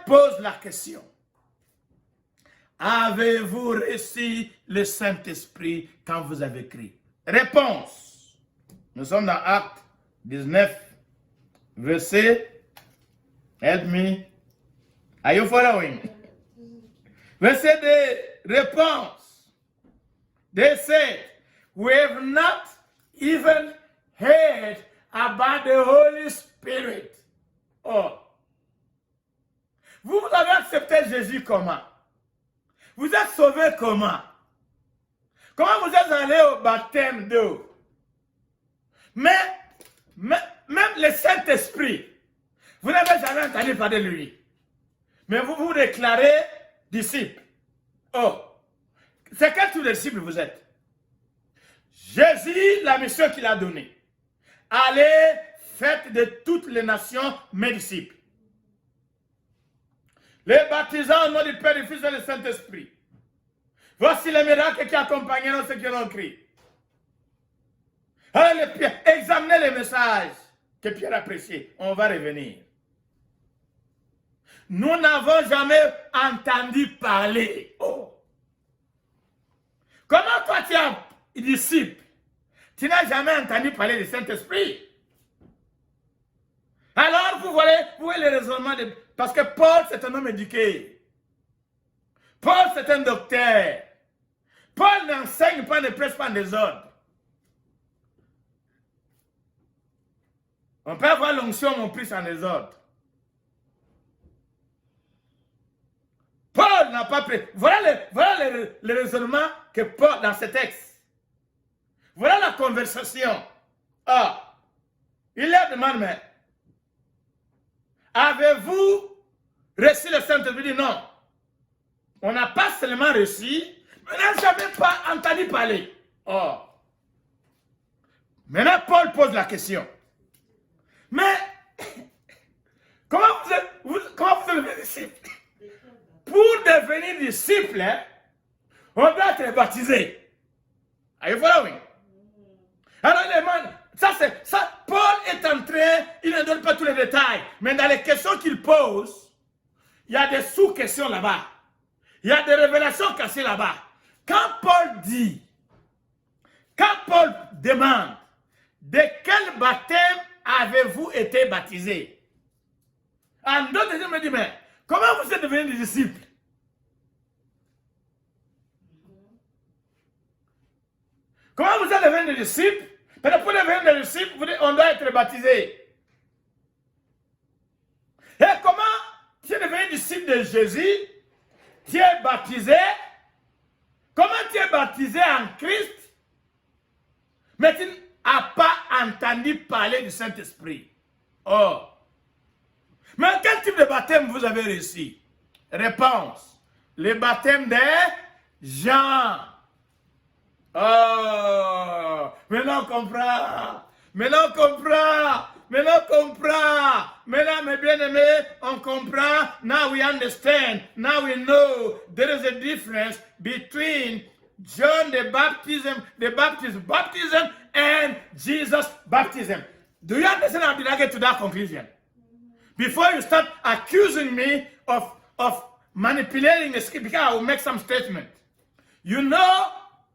pose la question. Avez-vous reçu le Saint-Esprit quand vous avez crié? Réponse. Nous sommes dans Actes 19, verset. Help me. Are you following? Verset de réponse. They said, we have not even heard about the Holy Spirit. Oh. Vous avez accepté Jésus comment? Vous êtes sauvé comment? Comment vous êtes allé au baptême d'eau? Mais même le Saint-Esprit, vous n'avez jamais entendu parler de lui. Mais vous vous déclarez disciple. Oh, c'est quel type de disciple vous êtes? Jésus, la mission qu'il a donnée. Allez, faites de toutes les nations mes disciples. Les baptisants au nom du Père, du Fils et du Saint-Esprit. Voici les miracles qui accompagneront ceux qui l'ont crié. Alors, examinez les messages que Pierre a prêchés. On va revenir. Nous n'avons jamais entendu parler. Oh. Comment toi tu es un disciple? Tu n'as jamais entendu parler du Saint-Esprit. Alors vous voyez le raisonnement de... Parce que Paul c'est un homme éduqué. Paul c'est un docteur. Paul n'enseigne pas, ne prêche pas des ordres. On peut avoir l'onction, mon prix en désordre. Paul n'a pas pris. Voilà le raisonnement que Paul dans ce texte. Voilà la conversation. Ah, il leur demande, mais avez-vous reçu le Saint-Esprit? Il dit non. On n'a pas seulement reçu, mais on n'a jamais pas entendu parler. Oh. Maintenant, Paul pose la question. Mais, comment vous êtes disciple? Pour devenir disciple, hein, on doit être baptisé. Are you following? Alors, il demande, ça, Paul est en train, il ne donne pas tous les détails, mais dans les questions qu'il pose, il y a des sous-questions là-bas. Il y a des révélations cachées là-bas. Quand Paul demande, de quel baptême avez-vous été baptisé? En d'autres termes, il me dit, mais comment vous êtes devenu des disciples? Comment vous êtes devenu des disciples? Parce que pour devenir des disciples, on doit être baptisé. Et comment tu es devenu disciple de Jésus? Tu es baptisé. Comment tu es baptisé en Christ? Mais tu n'as pas entendu parler du Saint-Esprit. Oh. Mais quel type de baptême vous avez reçu? Réponse. Le baptême de Jean. Oh. Maintenant on comprend. Maintenant on comprend. Maintenant on comprend. Maintenant mes bien-aimés, on comprend. Now we understand. Now we know there is a difference between John the baptism and Jesus baptism. Do you understand how did I get to that conclusion? Before you start accusing me of manipulating the script, because I will make some statement. You know,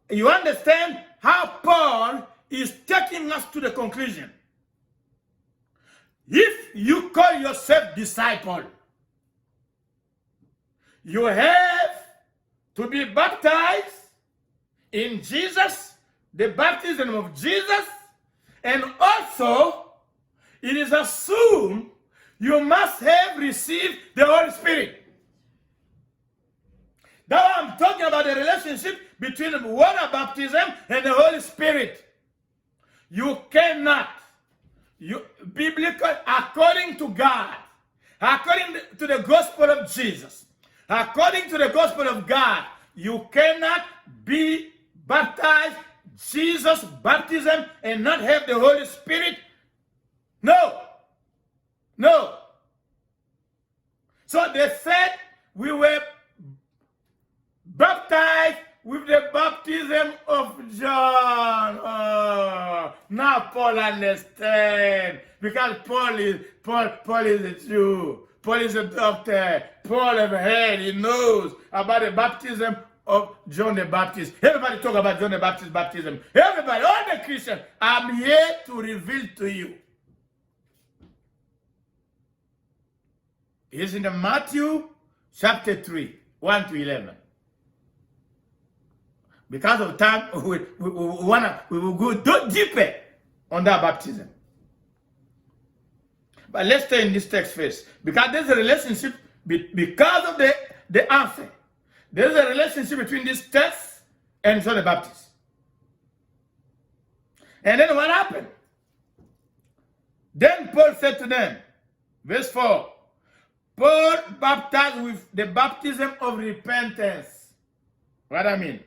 you understand how Paul is taking us to the conclusion. If you call yourself disciple, you have to be baptized in Jesus, the baptism of Jesus, and also it is assumed you must have received the Holy Spirit. Now I'm talking about the relationship between water baptism and the Holy Spirit. You cannot, biblical, according to God, according to the gospel of Jesus, according to the gospel of God, you cannot be baptized Jesus baptism and not have the Holy Spirit. No. No. So they said we were baptized with the baptism of John. Oh, now Paul understands. Because Paul is a Jew. Paul is a doctor. Paul have heard, he knows about the baptism of John the Baptist. Everybody talk about John the Baptist baptism. Everybody, all the Christians, I'm here to reveal to you. It's in the Matthew chapter 3, 1 to 11. Because of time, we will go deeper on that baptism. But let's stay in this text first. Because there's a relationship, because of the answer. There's a relationship between this text and John the Baptist. And then what happened? Then Paul said to them, verse 4, Paul baptized with the baptism of repentance. What I mean?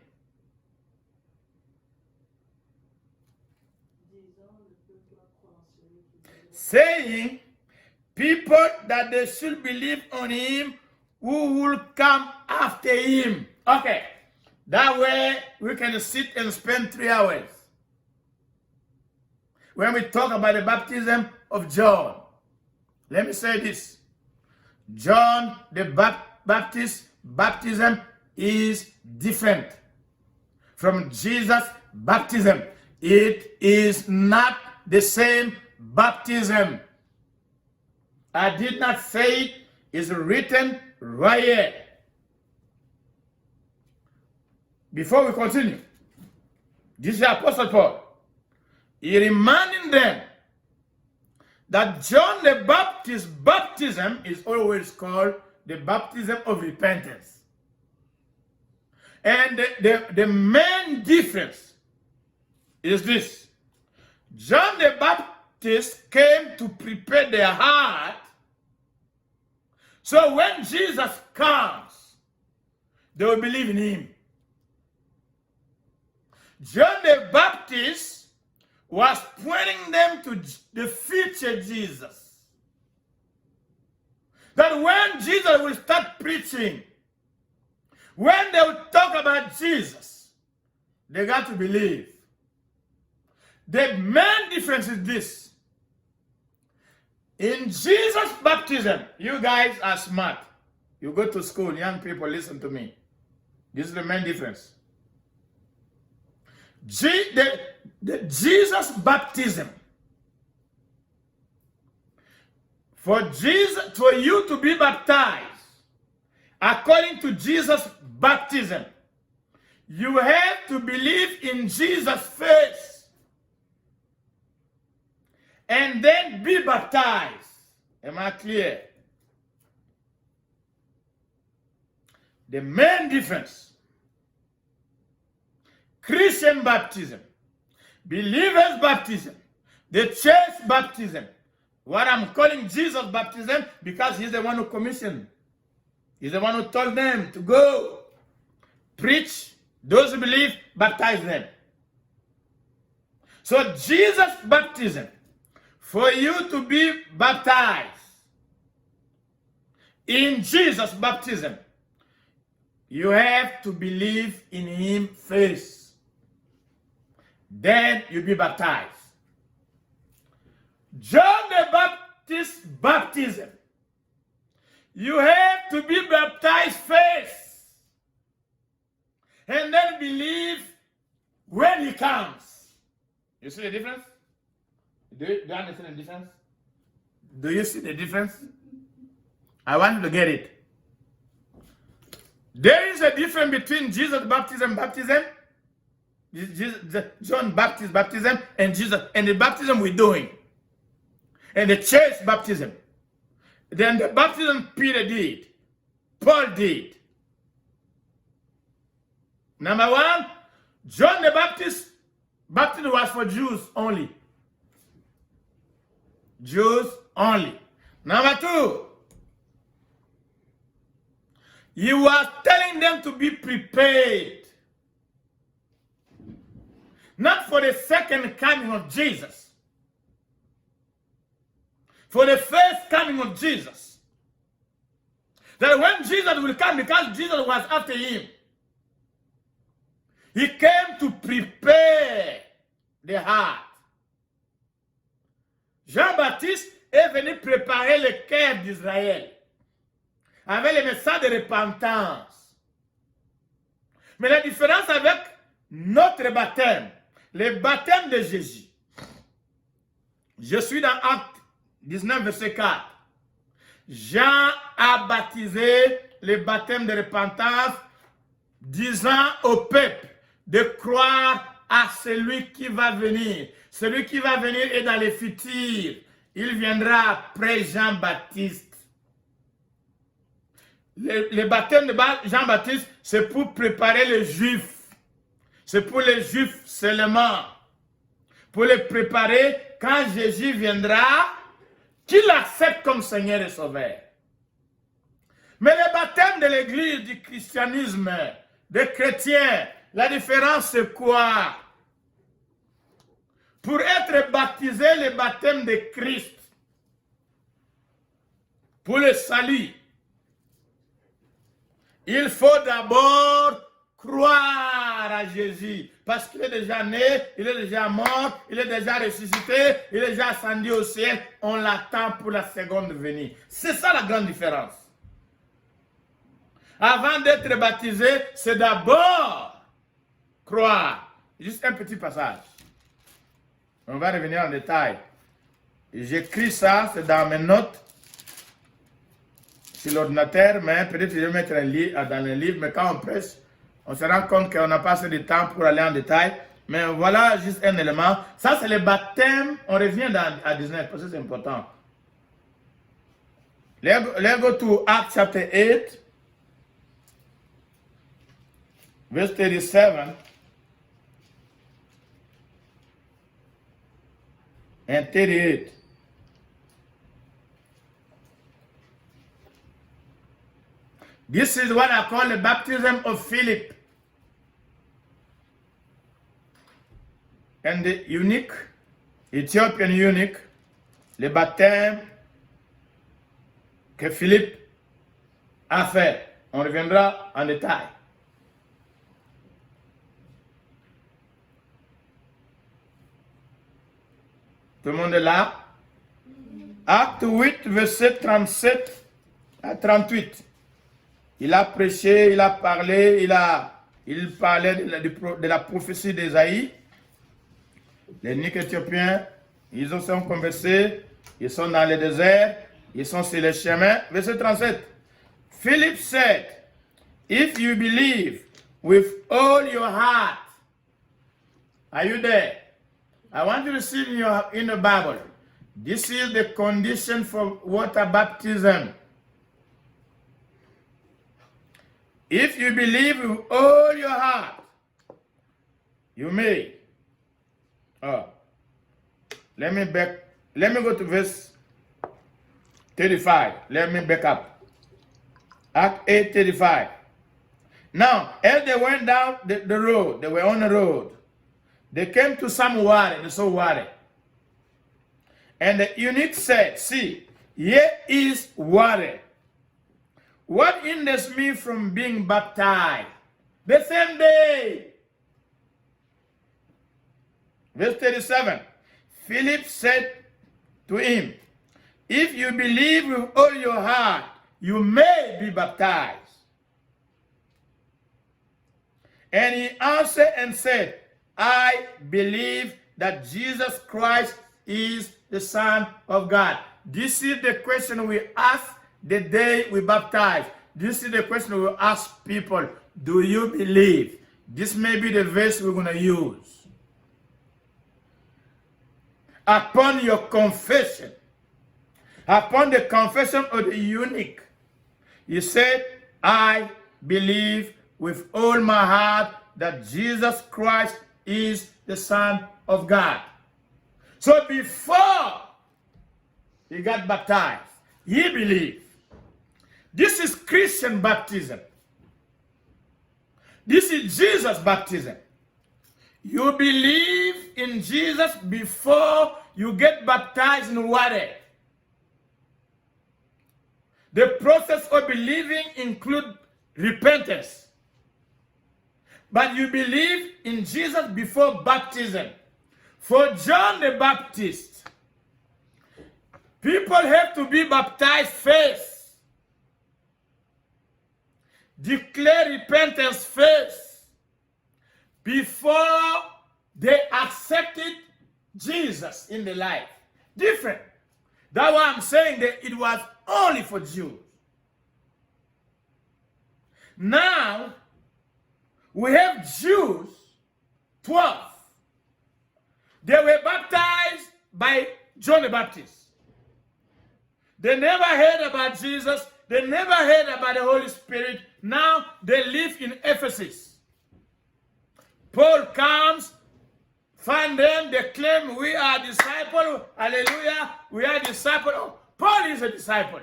Saying, people that they should believe on him who will come after him. Okay, that way we can sit and spend 3 hours when we talk about the baptism of John. Let me say this. John the Baptist baptism is different from Jesus' baptism. It is not the same baptism. I did not say it. It's written right here. Before we continue, this is Apostle Paul. He reminding them that John the Baptist's baptism is always called the baptism of repentance. And the main difference is this. John the Baptist came to prepare their heart, so when Jesus comes, they will believe in him. John the Baptist was pointing them to the future Jesus. That when Jesus will start preaching, when they will talk about Jesus, they got to believe. The main difference is this. In Jesus' baptism, you guys are smart. You go to school, young people, listen to me. This is the main difference. The Jesus baptism, for you to be baptized according to Jesus' baptism, you have to believe in Jesus first and then be baptized. Am I clear? The main difference: Christian baptism, believers baptism, the church baptism, what I'm calling Jesus baptism, because he's the one who commissioned. He's the one who told them to go preach. Those who believe, baptize them. So Jesus baptism, for you to be baptized in Jesus baptism, you have to believe in him first. Then you be baptized. John the Baptist baptism, you have to be baptized first and then believe when he comes. You see the difference? Do you understand the difference? Do you see the difference? I want you to get it. There is a difference between Jesus' baptism, John Baptist baptism, and Jesus, and the baptism we're doing, and the church baptism. Then the baptism Peter did, Paul did. Number one, John the Baptist baptism was for Jews only. Jews only. Number two, he was telling them to be prepared. Not for the second coming of Jesus. For the first coming of Jesus. That when Jesus will come, because Jesus was after him, he came to prepare the heart. Jean-Baptiste est venu préparer le cœur d'Israël. avec le message de repentance. Mais la différence avec notre baptême, le baptême de Jésus, je suis dans Acte 19, verset 4. Jean a baptisé le baptême de repentance, disant au peuple de croire à celui qui va venir. Celui qui va venir est dans le futur. Il viendra après Jean-Baptiste. Le baptême de Jean-Baptiste, c'est pour préparer les Juifs. C'est pour les Juifs seulement. Pour les préparer quand Jésus viendra, qu'il accepte comme Seigneur et Sauveur. Mais le baptême de l'Église, du christianisme, des chrétiens, la différence c'est quoi? Pour être baptisé, le baptême de Christ, pour le salut, il faut d'abord croire à Jésus. Parce qu'il est déjà né, il est déjà mort, il est déjà ressuscité, il est déjà ascendu au ciel. On l'attend pour la seconde venue. C'est ça la grande différence. Avant d'être baptisé, c'est d'abord croire. Juste un petit passage. On va revenir en détail. J'écris ça, c'est dans mes notes sur l'ordinateur, mais peut-être que je vais mettre dans le livre, mais quand on presse, on se rend compte qu'on n'a pas assez de temps pour aller en détail. Mais voilà juste un élément. Ça, c'est le baptême. On revient à 19 parce que c'est important. Let's go to Acts chapter 8, verse 37 and 38. This is what I call the baptism of Philip. And the eunuch, Ethiopian eunuch, le baptême que Philippe a fait. On reviendra en détail. Tout le monde est là? Acte 8, verset 37 à 38. Il a prêché, il a parlé, il parlait de la prophétie d'Ésaïe. Les eunuques éthiopiens, ils ont conversé, ils sont dans le désert, ils sont sur le chemin. Verset 37. Philip said, if you believe with all your heart, are you there? I want you to see in the Bible. This is the condition for water baptism. If you believe with all your heart, you may. Oh. Let me go to verse 35. Let me back up. Act 8:35. Now, as they went down the road, they were on the road. They came to some water, they saw water. And the eunuch said, see, here is water. What hinders me from being baptized? The same day. Verse 37. Philip said to him, if you believe with all your heart, you may be baptized. And he answered and said, I believe that Jesus Christ is the Son of God. This is the question we ask the day we baptize. This is the question we ask people. Do you believe? This may be the verse we're going to use. Upon your confession, upon the confession of the eunuch, he said, I believe with all my heart that Jesus Christ is the Son of God. So before he got baptized, he believed. This is Christian baptism. This is Jesus' baptism. You believe in Jesus before you get baptized in water. The process of believing includes repentance. But you believe in Jesus before baptism. For John the Baptist, people have to be baptized first. declare repentance first before they accepted Jesus in their life. Different. That's why I'm saying that it was only for Jews. Now, we have Jews, 12. They were baptized by John the Baptist. They never heard about Jesus. They never heard about the Holy Spirit. Now they live in Ephesus. Paul comes, find them, they claim we are disciples. Hallelujah, we are disciples. Oh, Paul is a disciple.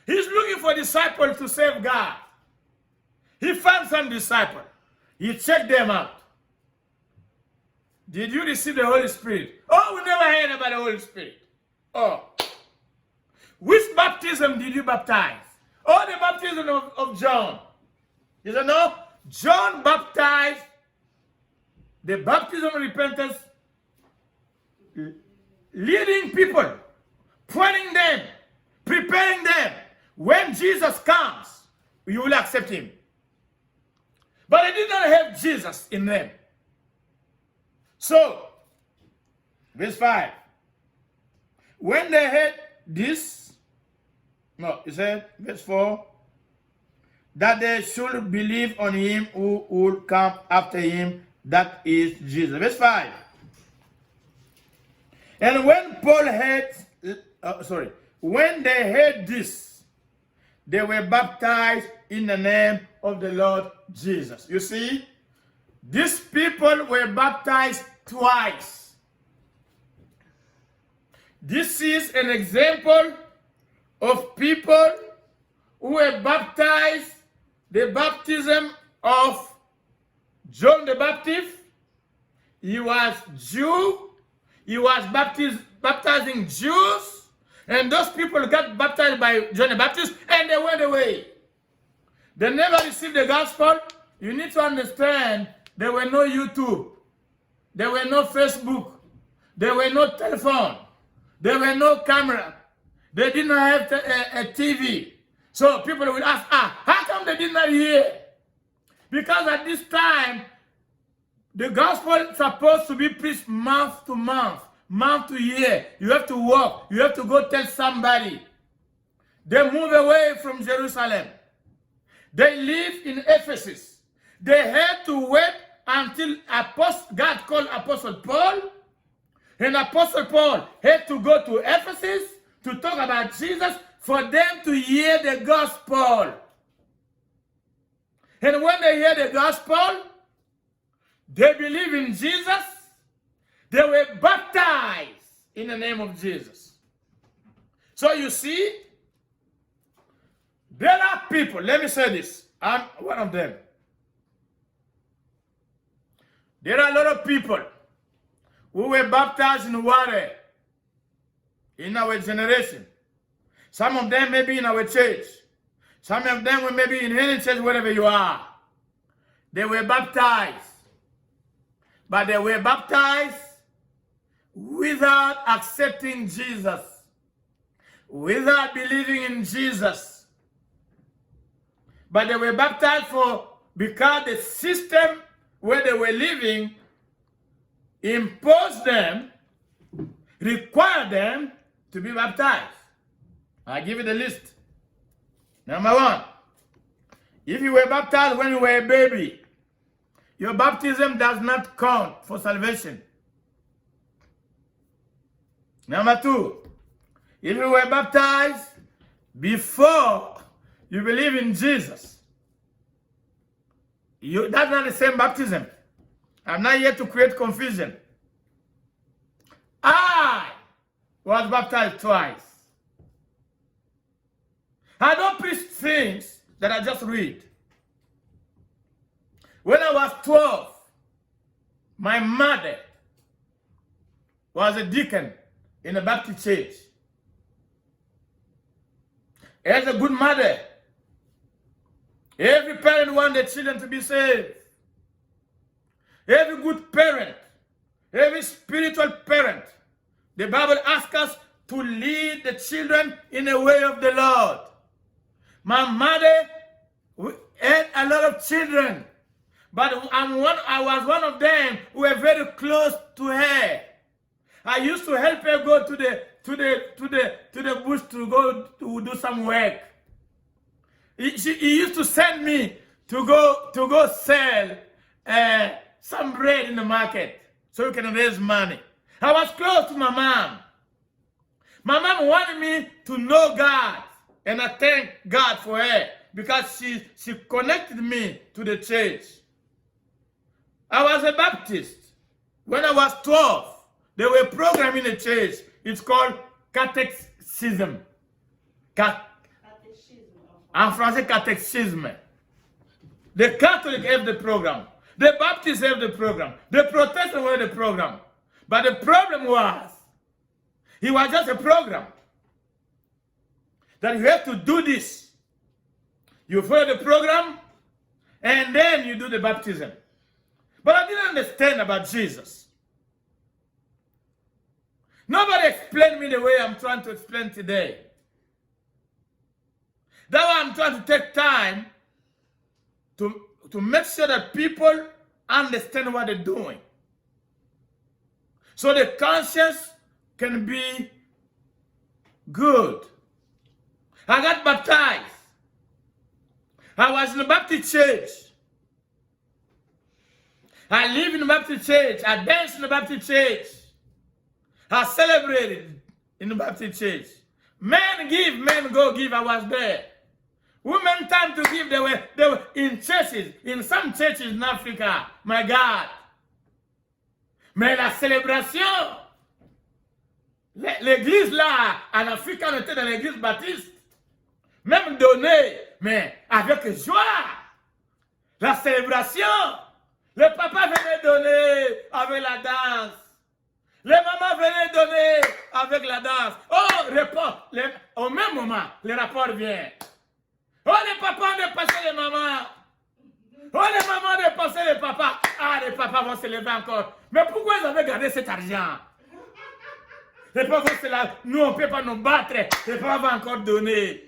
He's looking for disciples to serve God. He found some disciples. He checked them out. Did you receive the Holy Spirit? Oh, we never heard about the Holy Spirit. Oh. Which baptism did you baptize? Oh, the baptism of John. You said, no, John baptized the baptism of repentance, leading people, pointing them, preparing them. When Jesus comes, you will accept him. But they did not have Jesus in them. So, verse 5. When they heard this, no, it said, verse 4, that they should believe on him who would come after him, that is Jesus. Verse 5. And when Paul heard, when they heard this, they were baptized in the name of the Lord Jesus. You see, these people were baptized twice. This is an example of people who were baptized, the baptism of John the Baptist. He was Jew. He was baptizing Jews. And those people got baptized by John the Baptist and they went away. They never received the gospel. You need to understand there were no YouTube. There were no Facebook. There were no telephone. There were no camera. They did not have a TV. So people will ask, how come they did not hear? Because at this time, the gospel is supposed to be preached month to month, month to year. You have to walk. You have to go tell somebody. They move away from Jerusalem. They live in Ephesus. They had to wait until God called Apostle Paul. And Apostle Paul had to go to Ephesus to talk about Jesus for them to hear the gospel. And when they hear the gospel, they believe in Jesus. They were baptized in the name of Jesus. So you see, there are people, let me say this, I'm one of them. There are a lot of people who were baptized in water in our generation. Some of them may be in our church. Some of them may be in any church, wherever you are. They were baptized. But they were baptized without accepting Jesus, without believing in Jesus. But they were baptized because the system where they were living imposed them, required them to be baptized. I'll give you the list. Number 1, if you were baptized when you were a baby, your baptism does not count for salvation. Number 2, if you were baptized before you believe in Jesus, that's not the same baptism. I'm not here to create confusion. I was baptized twice. I don't preach things that I just read. When I was 12, my mother was a deacon in a Baptist church. As a good mother, every parent wants their children to be saved. Every good parent, every spiritual parent, the Bible asks us to lead the children in the way of the Lord. My mother and a lot of children. But I was one of them who were very close to her. I used to help her go to the bush to go to do some work. He used to send me to go sell some bread in the market so we can raise money. I was close to my mom. My mom wanted me to know God, and I thank God for her because she connected me to the church. I was a Baptist. When I was 12, they were programming the church. It's called catechism. En français, catéchisme. The Catholic have the program. The Baptists have the program. The Protestants have the program. But the problem was, it was just a program. That you have to do this. You follow the program, and then you do the baptism. But I didn't understand about Jesus. Nobody explained me the way I'm trying to explain today. That's why I'm trying to take time to make sure that people understand what they're doing. So the conscience can be good. I got baptized. I was in the Baptist church. I live in the Baptist church. I dance in the Baptist church. I celebrated in the Baptist church. Men give, men go give. I was there. Women time to give, they were in churches, in some churches in Africa. My God. Mais la célébration, l'église là, en Afrique, on était dans l'église baptiste. Même donné, mais avec joie. La célébration. Le papa venait donner avec la danse. Les mamans venaient donner avec la danse. Oh, au même moment, le rapport vient. Oh, les papas ont dépassé les mamans. Oh, les mamans ont dépassé les papas. Ah, les papas vont se lever encore. Mais pourquoi ils avaient gardé cet argent? Les papas vont se lever. Nous, on ne peut pas nous battre. Les papas vont encore donner.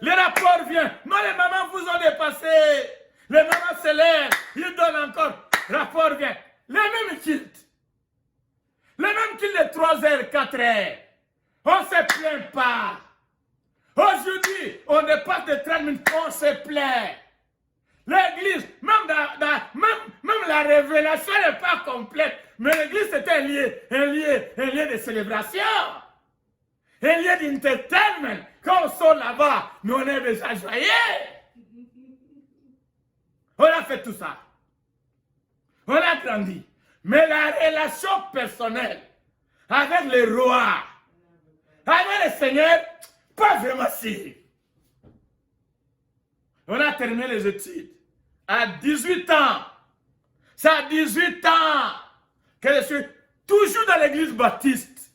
Le rapport vient. Non, les mamans vous ont dépassé. Les mamans se lèvent. Ils donnent encore. Rapport vient. Les mêmes kilts. Les mêmes kilts de 3 heures, 4 heures. On ne se plaint pas. Aujourd'hui, on dépasse de 30 minutes, on se plaint. L'église, même la révélation n'est pas complète. Mais l'église, c'est un lieu de célébration. Un lieu d'entertainment. Quand on sort là-bas, nous on est déjà joyeux. On a fait tout ça. On a grandi. Mais la relation personnelle avec le roi, avec le Seigneur, pas vraiment si. On a terminé les études. À 18 ans. C'est à 18 ans que je suis toujours dans l'église baptiste.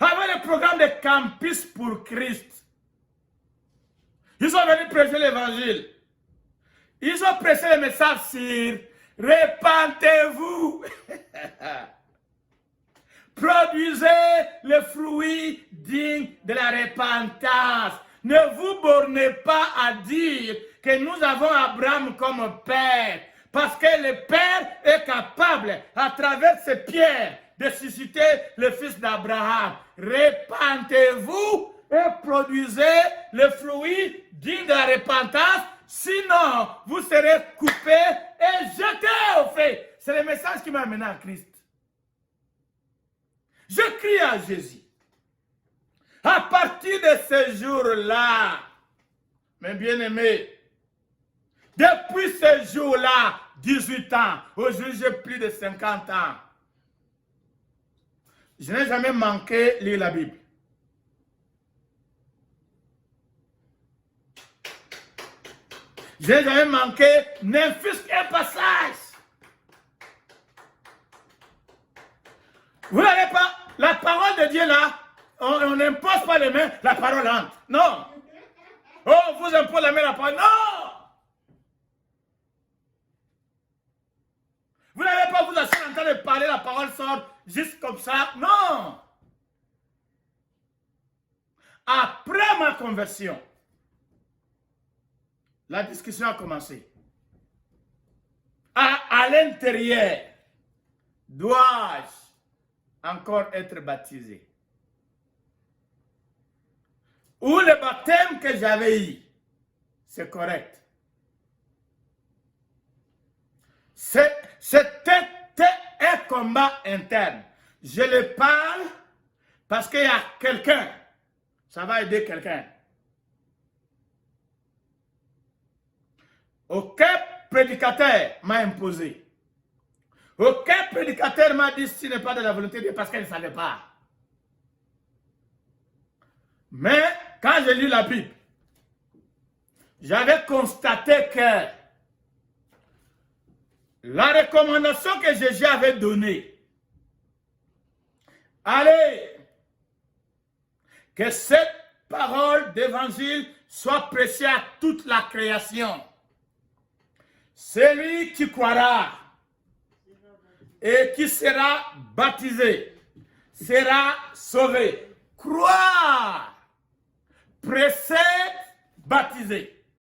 Avec le programme de Campus pour Christ. Ils sont venus prêcher l'évangile. Ils ont prêché le message sur répentez-vous. Produisez le fruit digne de la repentance. Ne vous bornez pas à dire que nous avons Abraham comme père, parce que le père est capable, à travers ses pierres, de susciter le fils d'Abraham. Repentez-vous et produisez le fruit digne de la repentance, sinon vous serez coupés et jetés au feu. C'est le message qui m'a amené à Christ. Je crie à Jésus. À partir de ce jour-là, mes bien-aimés, depuis ce jour-là, 18 ans, aujourd'hui j'ai plus de 50 ans, je n'ai jamais manqué lire la Bible. Je n'ai jamais manqué ne fût-ce qu'un passage. Vous n'avez pas la parole de Dieu là. On n'impose pas les mains, la parole entre. Non. Oh, vous imposez la main, la parole. Non. Vous n'avez pas vous asseoir en train de parler, la parole sort juste comme ça. Non. Après ma conversion, la discussion a commencé. À l'intérieur, dois-je encore être baptisé? Ou le baptême que j'avais eu, c'est correct. C'était un combat interne. Je le parle parce qu'il y a quelqu'un. Ça va aider quelqu'un. Aucun prédicateur m'a imposé. Aucun prédicateur m'a dit si ce n'est pas de la volonté de Dieu parce qu'elle ne savait pas. Mais quand j'ai lu la Bible, j'avais constaté que la recommandation que Jésus avait donnée, allez, que cette parole d'évangile soit prêchée à toute la création. Celui qui croira et qui sera baptisé sera sauvé. Croire précède baptiser.